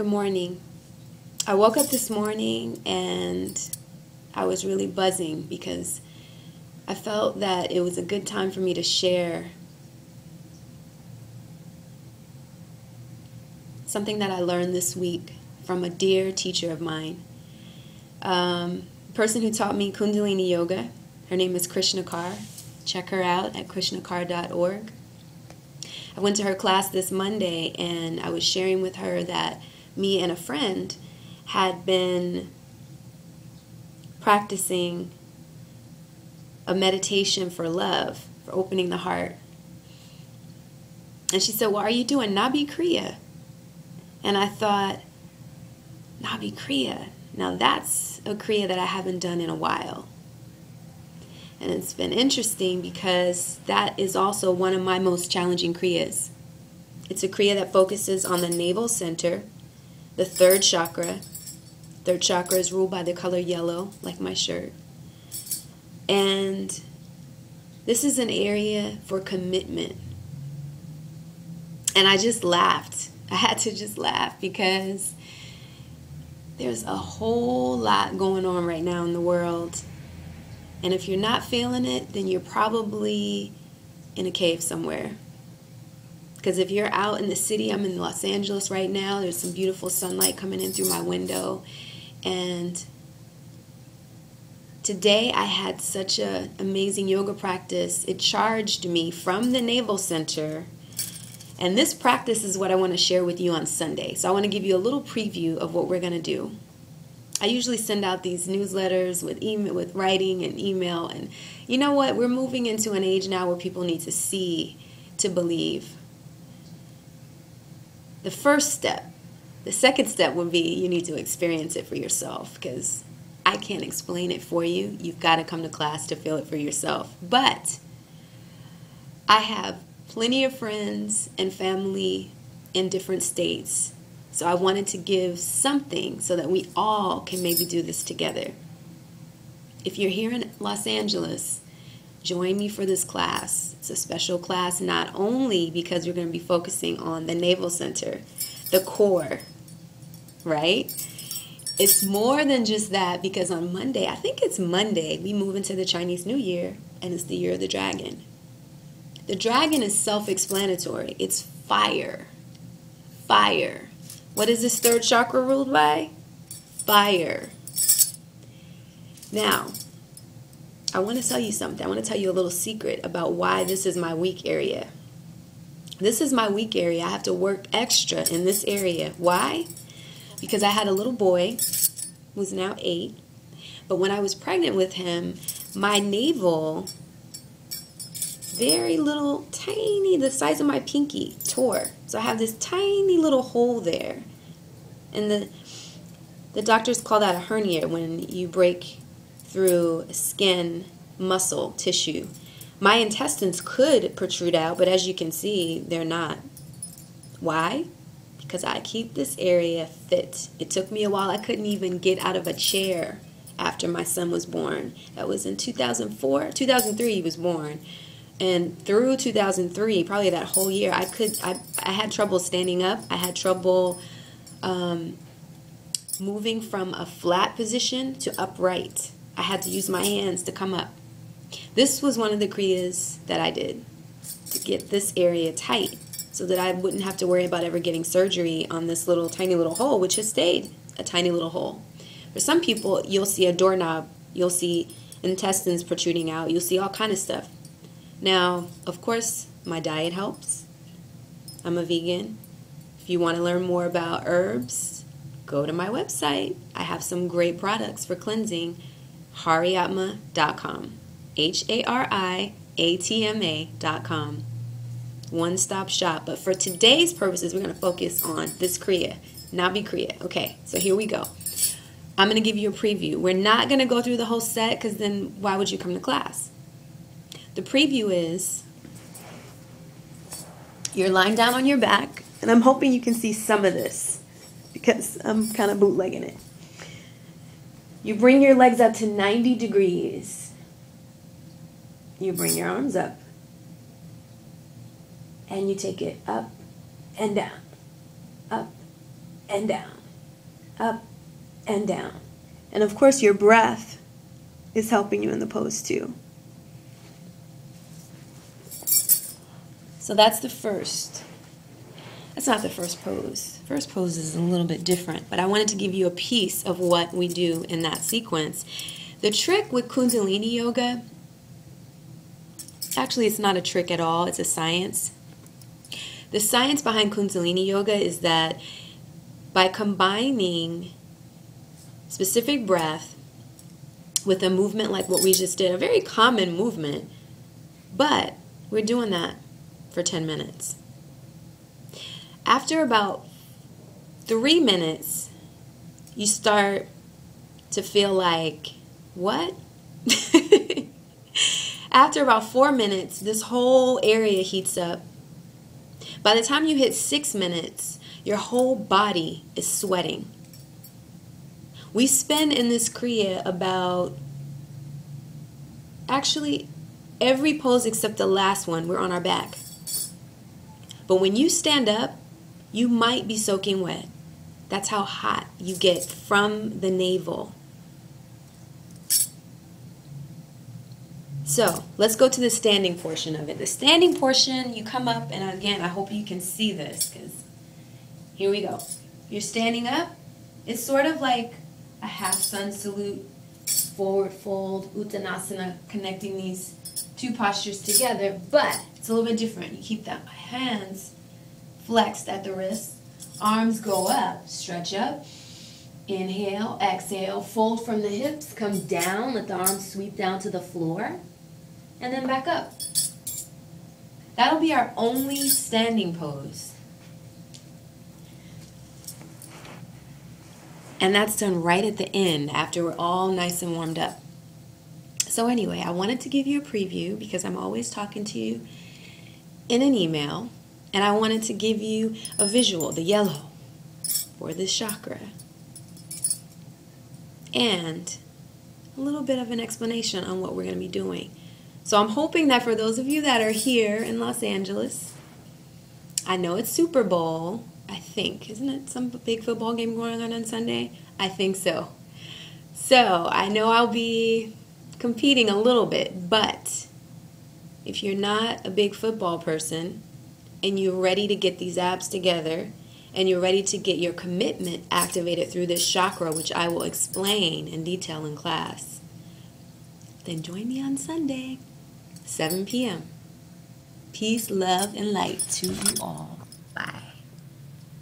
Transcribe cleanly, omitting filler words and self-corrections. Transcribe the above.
Good morning. I woke up this morning and I was really buzzing because I felt that it was a good time for me to share something that I learned this week from a dear teacher of mine. Person who taught me Kundalini yoga. Her name is Krishna Kar. Check her out at krishnakar.org. I went to her class this Monday and I was sharing with her that me and a friend had been practicing a meditation for love, for opening the heart. And she said, well, are you doing Nabhi Kriya? And I thought, Nabhi Kriya? Now that's a Kriya that I haven't done in a while. And it's been interesting because that is also one of my most challenging Kriyas. It's a Kriya that focuses on the navel center, the third chakra. Third chakra is ruled by the color yellow, like my shirt. And this is an area for commitment. And I just laughed. I had to just laugh because there's a whole lot going on right now in the world. And if you're not feeling it, then you're probably in a cave somewhere. Because if you're out in the city, I'm in Los Angeles right now, there's some beautiful sunlight coming in through my window. And today I had such an amazing yoga practice. It charged me from the navel center. And this practice is what I want to share with you on Sunday. So I want to give you a little preview of what we're going to do. I usually send out these newsletters with email, with writing and email. And you know what? We're moving into an age now where people need to see to believe. The first step, the second step would be you need to experience it for yourself because I can't explain it for you. You've got to come to class to feel it for yourself. But I have plenty of friends and family in different states. So I wanted to give something so that we all can maybe do this together. If you're here in Los Angeles, join me for this class. It's a special class not only because we're going to be focusing on the navel center, the core, right? It's more than just that because on Monday, I think it's Monday, we move into the Chinese New Year and it's the year of the dragon. The dragon is self-explanatory. It's fire. Fire. What is this third chakra ruled by? Fire. Now, I want to tell you something. I want to tell you a little secret about why this is my weak area. This is my weak area. I have to work extra in this area. Why? Because I had a little boy who's now 8. But when I was pregnant with him, my navel, very little, tiny, the size of my pinky, tore. So I have this tiny little hole there. And the doctors call that a hernia when you break through skin, muscle, tissue. My intestines could protrude out, but as you can see, they're not. Why? Because I keep this area fit. It took me a while. I couldn't even get out of a chair after my son was born. That was in 2004. 2003 he was born. And through 2003, probably that whole year, I had trouble standing up. I had trouble moving from a flat position to upright. I had to use my hands to come up. This was one of the Kriyas that I did to get this area tight so that I wouldn't have to worry about ever getting surgery on this little tiny little hole, which has stayed a tiny little hole. For some people, you'll see a doorknob, you'll see intestines protruding out, you'll see all kind of stuff. Now, of course, my diet helps. I'm a vegan. If you want to learn more about herbs, go to my website. I have some great products for cleansing. Hariatma.com. HARIATMA.com. One-stop shop. But for today's purposes, we're going to focus on this Kriya, Nabhi Kriya. Okay, so here we go. I'm going to give you a preview. We're not going to go through the whole set because then why would you come to class? The preview is you're lying down on your back, and I'm hoping you can see some of this because I'm kind of bootlegging it. You bring your legs up to 90 degrees. You bring your arms up. And you take it up and down, up and down, up and down. And of course your breath is helping you in the pose too. So that's the first. That's not the first pose. First pose is a little bit different, but I wanted to give you a piece of what we do in that sequence. The trick with Kundalini yoga, actually it's not a trick at all, it's a science. The science behind Kundalini yoga is that by combining specific breath with a movement like what we just did, a very common movement, but we're doing that for 10 minutes. After about 3 minutes, you start to feel like, what? After about 4 minutes, this whole area heats up. By the time you hit 6 minutes, your whole body is sweating. We spend in this Kriya about, actually, every pose except the last one, we're on our back. But when you stand up, you might be soaking wet. That's how hot you get from the navel. So let's go to the standing portion of it. The standing portion, you come up, and again, I hope you can see this, because here we go. You're standing up. It's sort of like a half sun salute, forward fold, uttanasana, connecting these two postures together, but it's a little bit different. You keep the hands flexed at the wrists, arms go up, stretch up, inhale, exhale, fold from the hips, come down, let the arms sweep down to the floor, and then back up. That'll be our only standing pose. And that's done right at the end after we're all nice and warmed up. So anyway, I wanted to give you a preview because I'm always talking to you in an email, and I wanted to give you a visual, the yellow for this chakra, and a little bit of an explanation on what we're going to be doing. So I'm hoping that for those of you that are here in Los Angeles, I know it's Super Bowl, I think. Isn't it some big football game going on Sunday? I think so. So I know I'll be competing a little bit, but if you're not a big football person and you're ready to get these abs together and you're ready to get your commitment activated through this chakra, which I will explain in detail in class, then join me on Sunday, 7 p.m. Peace, love, and light to you all. Bye.